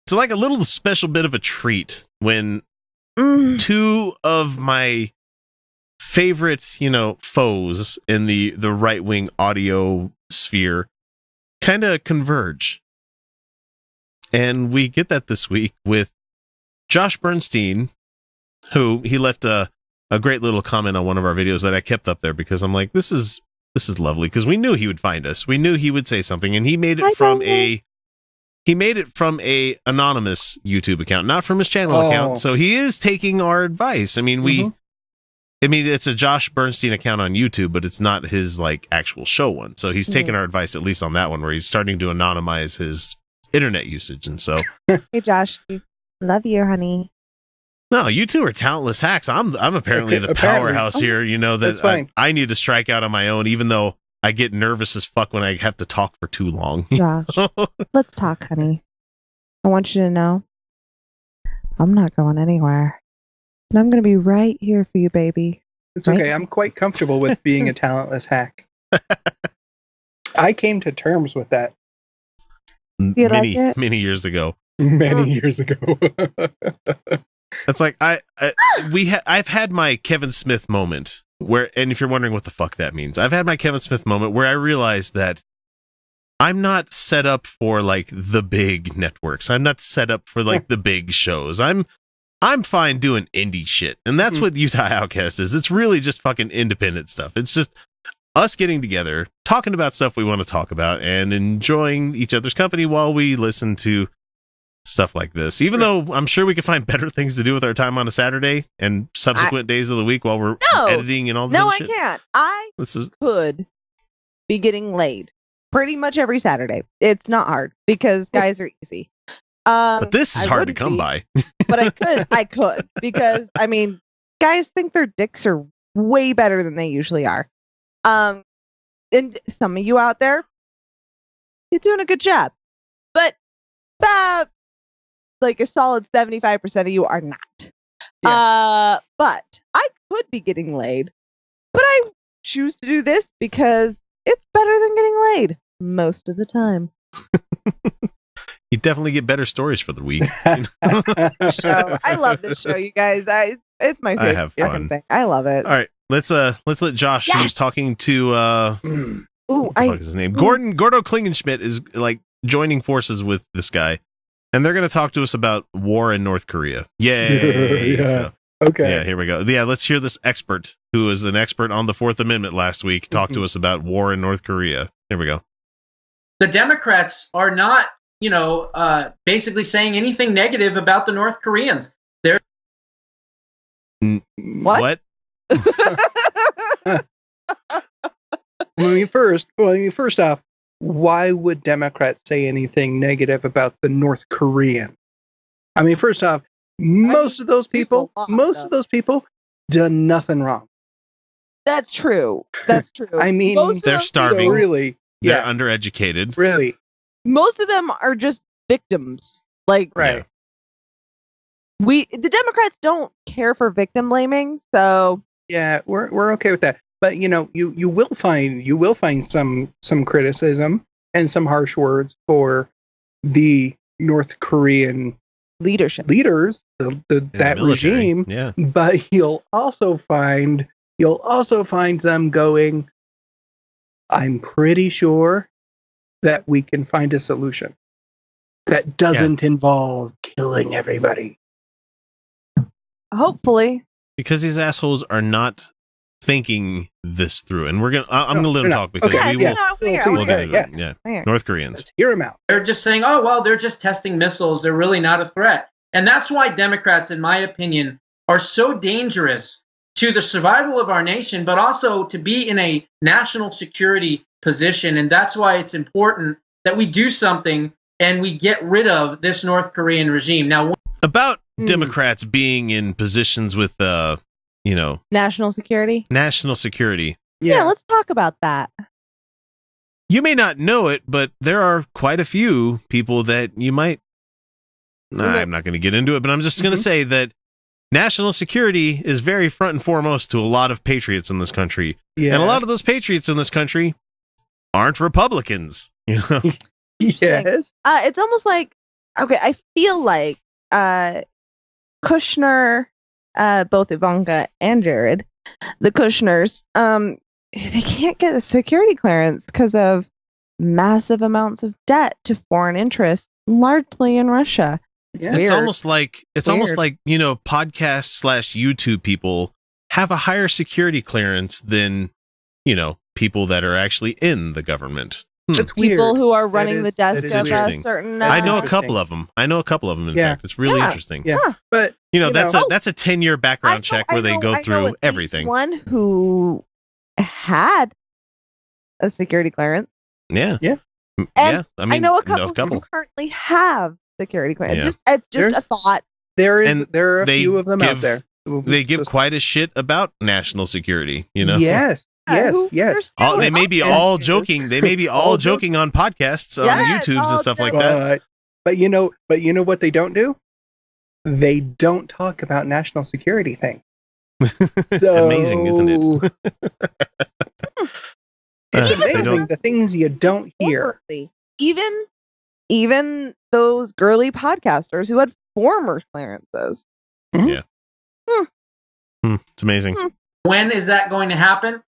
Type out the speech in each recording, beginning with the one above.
it's like a little special bit of a treat when two of my favorite, foes in the right-wing audio sphere kind of converge. And we get that this week with Josh Bernstein, who he left a great little comment on one of our videos that I kept up there because I'm like, this is lovely, because we knew he would find us. We knew he would say something, and he made it from a anonymous YouTube account, not from his channel account. So he is taking our advice. I mean, it's a Josh Bernstein account on YouTube, but it's not his actual show one. So he's taking our advice, at least on that one, where he's starting to anonymize his internet usage. And so, hey Josh, love you, honey. No, you two are talentless hacks. I'm apparently the powerhouse here. That I need to strike out on my own, even though I get nervous as fuck when I have to talk for too long. Josh, let's talk, honey. I want you to know I'm not going anywhere. And I'm going to be right here for you, baby. It's okay. I'm quite comfortable with being a talentless hack. I came to terms with that. Many years ago. Many years ago. It's like I've had my Kevin Smith moment where, and if you're wondering what the fuck that means, I've had my Kevin Smith moment where I realized that I'm not set up for the big networks. I'm not set up for the big shows. I'm fine doing indie shit, and that's what Utah Outcast is. It's really just fucking independent stuff. It's just us getting together, talking about stuff we want to talk about, and enjoying each other's company while we listen to stuff like this, even though I'm sure we could find better things to do with our time on a Saturday and subsequent days of the week while we're editing and all this other shit. No, I can't. I could be getting laid pretty much every Saturday. It's not hard because guys are easy. But this is hard to come by. But I could because guys think their dicks are way better than they usually are. And some of you out there, you're doing a good job, but a solid 75% of you are not. Yeah. But I could be getting laid, but I choose to do this because it's better than getting laid most of the time. You definitely get better stories for the week. Show. I love this show, you guys. It's my favorite. I have fun. Thing. I love it. All right, let's let Josh, who's talking to what the fuck is his name? Gordo Klingenschmidt is joining forces with this guy. And they're going to talk to us about war in North Korea. Yay! Yeah. Okay. Yeah, here we go. Yeah, let's hear this expert, who was an expert on the Fourth Amendment last week, talk to us about war in North Korea. Here we go. The Democrats are not, basically saying anything negative about the North Koreans. They're what? First off, why would Democrats say anything negative about the North Korean? First off, most of those people done nothing wrong. That's true. They're starving. Really, they're undereducated. Really, most of them are just victims. Right. Yeah. The Democrats don't care for victim blaming, so yeah, we're okay with that. But you will find some criticism and some harsh words for the North Korean leaders, that military. regime. Yeah. But you'll also find them going, I'm pretty sure that we can find a solution that doesn't involve killing everybody. Hopefully, because these assholes are not thinking this through, and I'm gonna let them talk because we'll get into it. Yeah, North Koreans. Let's hear them out. They're just saying, oh, well, they're just testing missiles. They're really not a threat. And that's why Democrats, in my opinion, are so dangerous to the survival of our nation, but also to be in a national security position. And that's why it's important that we do something and we get rid of this North Korean regime. Now, about Democrats being in positions with national security. Yeah, let's talk about that. You may not know it, but there are quite a few people that you might. I'm not going to get into it, but I'm just going to say that national security is very front and foremost to a lot of patriots in this country. Yeah. And a lot of those patriots in this country aren't Republicans. Yes. It's almost like Okay, I feel like Kushner, both Ivanka and Jared, the Kushners, they can't get a security clearance because of massive amounts of debt to foreign interests, largely in Russia. It's weird. almost like podcast / YouTube people have a higher security clearance than people that are actually in the government. That's People weird. who are running the desk that's of a interesting. certain. I know a couple of them. In fact, it's really interesting. Yeah, Huh. but That's a 10-year background check where they go through everything. One who had a security clearance. Yeah. And I know a couple who currently have security clearance. Yeah. It's just a thought. there are a they few of them out give- there. They give quite a shit about national security. Yes. Who Yes. are still They may be out all there. joking. They may be all joking on podcasts, on Yes, YouTubes all and stuff like that. But you know what they don't do? They don't talk about national security things. So, Amazing, isn't it? It's Even amazing the things you don't hear. Even those girly podcasters who had former clearances. It's amazing. When is that going to happen?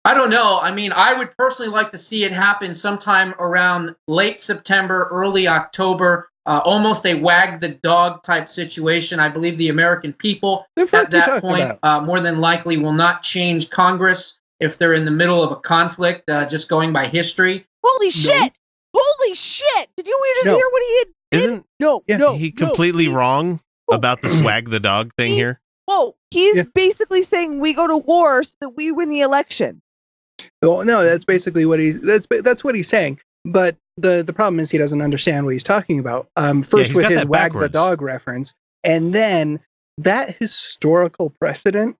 I don't know. I mean, I would personally like to see it happen sometime around late September, early October, almost a wag the dog type situation. I believe the American people The fuck at you that talking point about? more than likely will not change Congress if they're in the middle of a conflict, just going by history. Holy shit! Holy shit! Did you just No. hear what he had? Isn't he completely wrong about this wag the dog thing here? Whoa! He's Yeah. basically saying we go to war so that we win the election. Well, no, that's basically what that's what he's saying. But the problem is he doesn't understand what he's talking about. First he's with got his that wag the backwards. dog reference, and then that historical precedent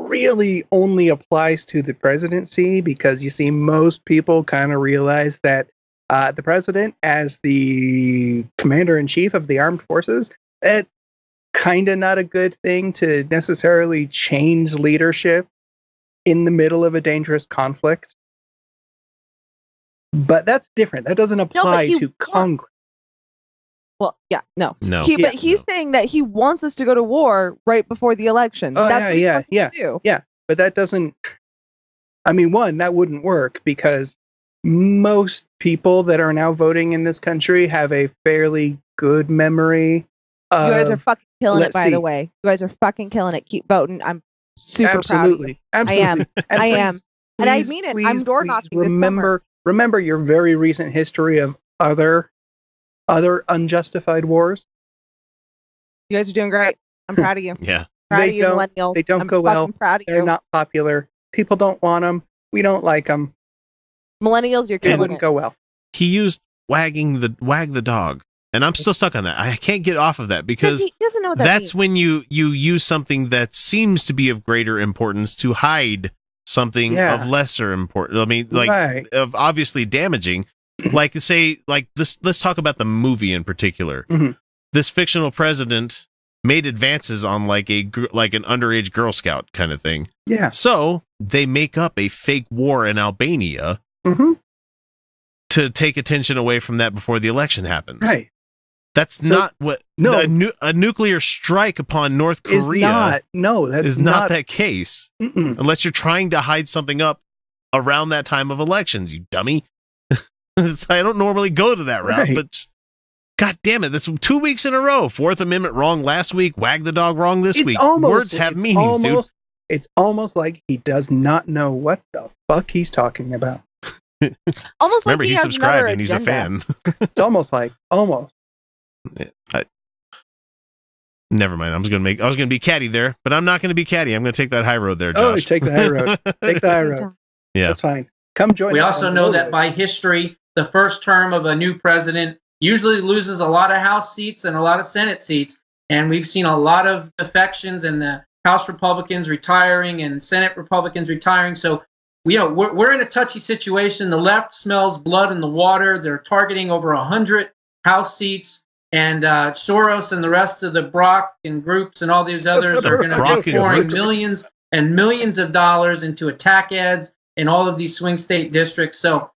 really only applies to the presidency because you see most people kind of realize that the president, as the commander in chief of the armed forces, it's kind of not a good thing to necessarily change leadership in the middle of a dangerous conflict. But that's different. That doesn't apply to Congress. Well, yeah, no. No. But he's saying that he wants us to go to war right before the election. Oh, That's what he wants us to do. But that doesn't. I mean, one, that wouldn't work because most people that are now voting in this country have a fairly good memory. You guys are fucking killing it, let's by see. the way. You guys are fucking killing it. Keep voting. I'm super proud of you. Absolutely. I am. And I am. And I please, mean it. please, I'm door please knocking this summer. remember your very recent history of other unjustified wars. You guys are doing great. I'm proud of you. Yeah. Proud They of you, don't- millennials. they don't I'm go well. fucking proud of They're you. not popular. People don't want them. We don't like them. Millennials, you're It killing wouldn't it. go well. He used wag the dog, and I'm still stuck on that. I can't get off of that because He doesn't know what that that's means. when you use something that seems to be of greater importance to hide something Yeah. of lesser importance. I mean, like Right. of obviously damaging. Like say, like this. Let's talk about the movie in particular. Mhm. This fictional president made advances on like an underage Girl Scout kind of thing. Yeah. So they make up a fake war in Albania hmm to take attention away from that before the election happens. Right. That's So- not what No. a nuclear strike upon North Is Korea not. No, that's is not that case. Mm-mm. Unless you're trying to hide something up around that time of elections, you dummy. I don't normally go to that route, Right. but God damn it, this 2 weeks in a row. Fourth Amendment wrong last week, wag the dog wrong this week. Words have meanings, dude. It's almost like he does not know what the fuck he's talking about. Almost Remember, like he he has subscribed another and he's a agenda. fan. It's almost. Never mind. I was gonna be catty there, but I'm not gonna be catty. I'm gonna take that high road there, Oh, Josh. take the high road. Take the high road. Yeah. That's fine. Come join We us also on know the that road. by history, the first term of a new president usually loses a lot of House seats and a lot of Senate seats. And we've seen a lot of defections and the House Republicans retiring and Senate Republicans retiring. So, we're in a touchy situation. The left smells blood in the water. They're targeting over 100 House seats. And Soros and the rest of the Brock and groups and all these others are going to Brock be and pouring groups. millions and millions of dollars into attack ads in all of these swing state districts. So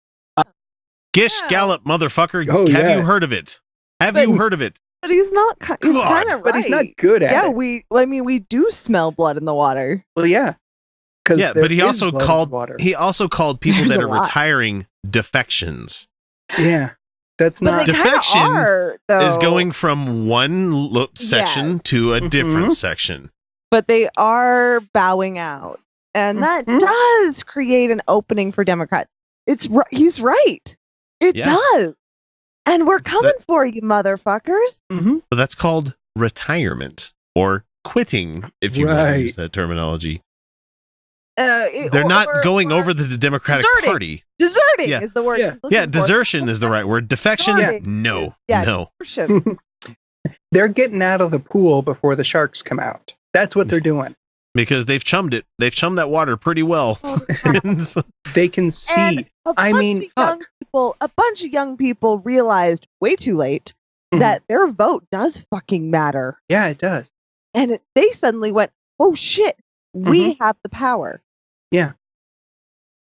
Gish Yeah. Gallop, motherfucker. Oh, Have yeah. you heard of it? Have you heard of it? But he's not. He's God. kind of right. But he's not good at it. we do smell blood in the water. Well, yeah. Yeah, but he also called people There's that a are lot. retiring defections. Yeah, that's But not. they kinda Defection are, though. Is going from one section to a different section. But they are bowing out, and that does create an opening for Democrats. He's right. It does, and we're coming for you, motherfuckers. But that's called retirement or quitting, if you want to use that terminology. They're not going over to the Democratic Party. Deserting is the word. Yeah, desertion is the right word. Defection, no. Desertion. They're getting out of the pool before the sharks come out. That's what they're doing. Because they've chummed it. They've chummed that water pretty well. They can see. I mean, fuck. A bunch of young people realized way too late that their vote does fucking matter. Yeah, it does. And they suddenly went, oh shit, we have the power. Yeah.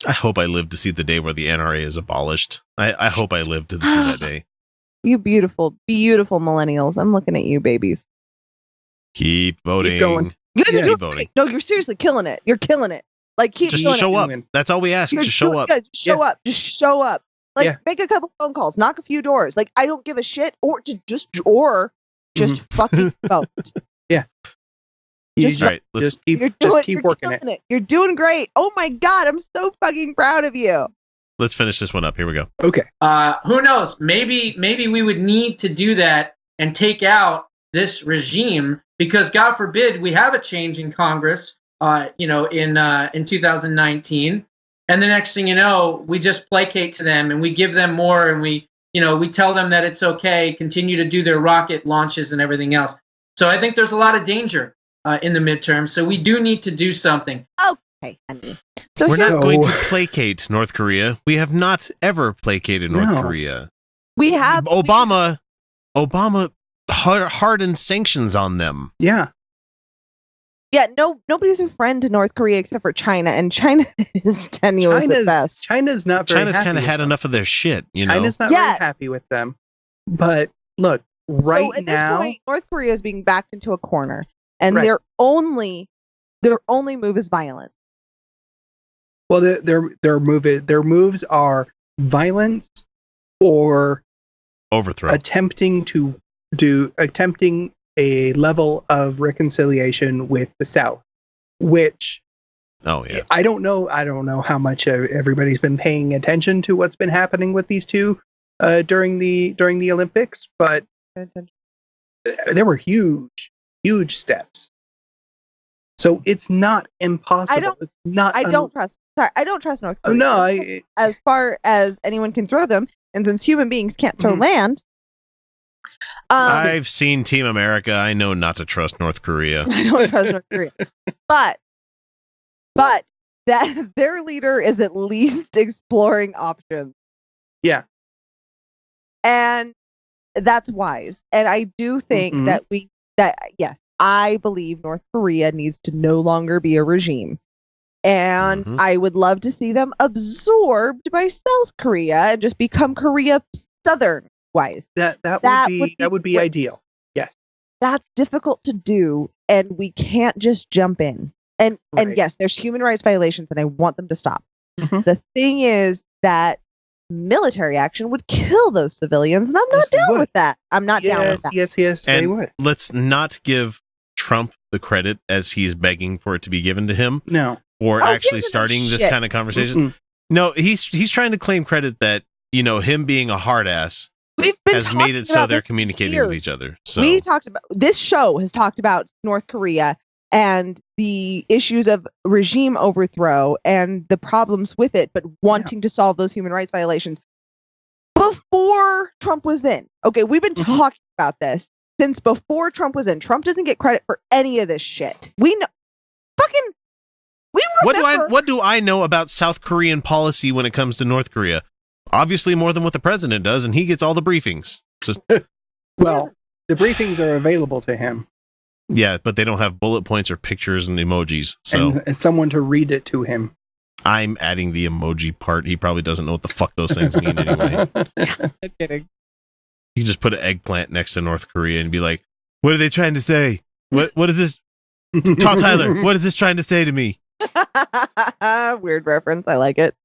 I hope I live to see the day where the NRA is abolished. I hope I live to see that day. You beautiful, beautiful millennials. I'm looking at you, babies. Keep voting. Keep going. You guys are doing voting. great. No, you're seriously killing it. You're killing it. Like, keep just doing show it. up. That's all we ask. Just show up. Just show up. Just show up. Like, make a couple phone calls. Knock a few doors. Like, I don't give a shit. Or just fucking vote. Yeah. Just keep working it. You're doing great. Oh my God, I'm so fucking proud of you. Let's finish this one up. Here we go. Okay. Who knows? Maybe we would need to do that and take out this regime because, God forbid, we have a change in Congress. In 2019, and the next thing you know, we just placate to them and we give them more, and we tell them that it's okay, continue to do their rocket launches and everything else. So I think there's a lot of danger in the midterm. So we do need to do something. Okay, honey. We're not going to placate North Korea. We have not ever placated North Korea. We have Obama hardened sanctions on them. Yeah. Yeah, nobody's a friend to North Korea except for China, and China is tenuous at best. China's not very China's kind of had enough of their shit, you know. China's not very happy with them. But look, right at now, this point, North Korea is being backed into a corner, and their only move is violence. Well, their moves are violence or overthrow, attempting a level of reconciliation with the South, which I don't know how much everybody's been paying attention to what's been happening with these two during the Olympics, but there were huge steps. So it's not impossible. I don't trust North Korea. No, as far as anyone can throw them, and since human beings can't throw land. I've seen Team America. I know not to trust North Korea. I don't trust North Korea. But that their leader is at least exploring options. Yeah. And that's wise. And I do think yes, I believe North Korea needs to no longer be a regime. And I would love to see them absorbed by South Korea and just become Korea Southern. Wise. That would be ideal. Yeah. That's difficult to do, and we can't just jump in. And yes, there's human rights violations, and I want them to stop. The thing is that military action would kill those civilians, and I'm not down with that. I'm not down with that. Yes, and they would. Let's not give Trump the credit as he's begging for it to be given to him. No. Or actually starting this kind of conversation. No, he's trying to claim credit that, him being a hard ass has made it so they're communicating with each other. So this show has talked about North Korea and the issues of regime overthrow and the problems with it, but wanting to solve those human rights violations before Trump was in. Okay, we've been talking about this since before Trump was in. Trump doesn't get credit for any of this shit. We know. We remember. What do I know about South Korean policy when it comes to North Korea? Obviously more than what the president does, and he gets all the briefings. Well, the briefings are available to him. Yeah, but they don't have bullet points or pictures and emojis. So and someone to read it to him. I'm adding the emoji part. He probably doesn't know what the fuck those things mean anyway. I'm kidding. You just put an eggplant next to North Korea and be like, "What are they trying to say? What is this?" Todd Tyler, what is this trying to say to me? Weird reference. I like it.